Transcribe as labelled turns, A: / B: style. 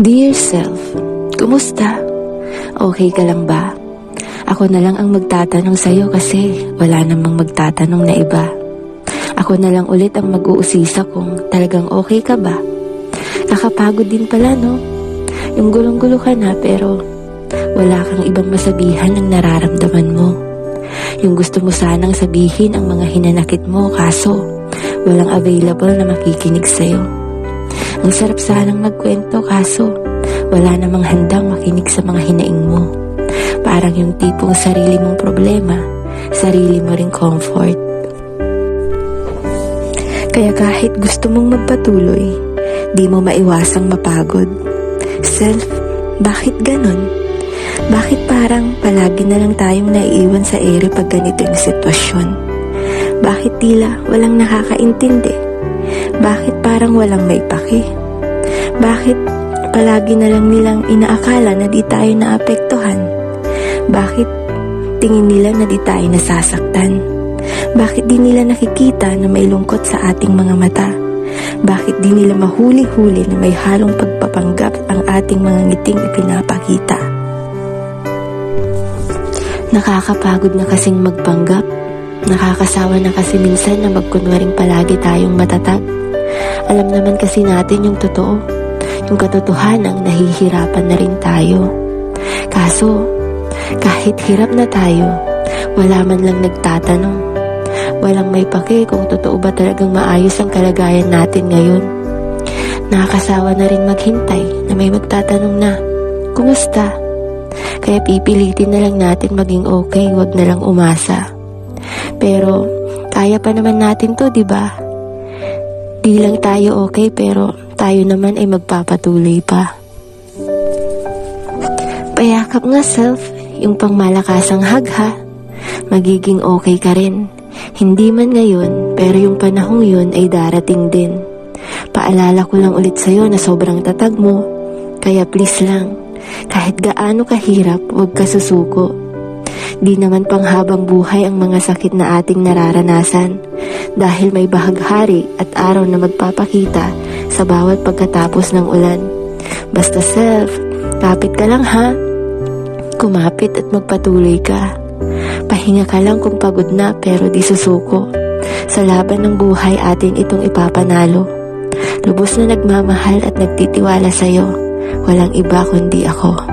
A: Dear self, kumusta? Okay ka lang ba? Ako na lang ang magtatanong sa'yo kasi wala namang magtatanong na iba. Ako na lang ulit ang mag-uusisa kung talagang okay ka ba. Kakapagod din pala, no? Yung gulong-gulo ka na pero wala kang ibang masabihan ng nararamdaman mo. Yung gusto mo sanang sabihin ang mga hinanakit mo kaso walang available na makikinig sa'yo. Ang sarap sanang magkwento kaso wala namang handang makinig sa mga hinaing mo. Parang yung tipong sarili mong problema, sarili mo ring comfort. Kaya kahit gusto mong magpatuloy, di mo maiwasang mapagod. Self, bakit ganon? Bakit parang palagi na lang tayong naiiwan sa ere pag ganito yung sitwasyon? Bakit tila walang nakakaintindi? Bakit parang walang may paki? Bakit palagi na lang nilang inaakala na di tayo naapektuhan? Bakit tingin nila na di tayo nasasaktan? Bakit di nila nakikita na may lungkot sa ating mga mata? Bakit di nila mahuli-huli na may halong pagpapanggap ang ating mga ngiting ipinapakita? Nakakapagod na kasing magpanggap. Nakakasawa na kasi minsan na magkunwaring palagi tayong matatag. Alam naman kasi natin yung totoo, yung katotohanang nahihirapan na rin tayo. Kaso, kahit hirap na tayo, wala man lang nagtatanong. Walang may pake kung totoo ba talagang maayos ang kalagayan natin ngayon. Nakakasawa na rin maghintay na may magtatanong na, kumusta? Kaya pipilitin na lang natin maging okay, wag na lang umasa. Pero, kaya pa naman natin to, di ba? Di lang tayo okay, pero tayo naman ay magpapatuloy pa. Payakap nga self, yung pangmalakasang hug ha. Magiging okay ka rin. Hindi man ngayon, pero yung panahong yun ay darating din. Paalala ko lang ulit sa'yo na sobrang tatag mo. Kaya please lang, kahit gaano kahirap, huwag ka susuko. Di naman panghabang buhay ang mga sakit na ating nararanasan dahil may bahaghari at araw na magpapakita sa bawat pagkatapos ng ulan. Basta self, kapit ka lang ha. Kumapit at magpatuloy ka. Pahinga ka lang kung pagod na pero di susuko. Sa laban ng buhay atin itong ipapanalo. Lubos na nagmamahal at nagtitiwala sa'yo. Walang iba kundi ako.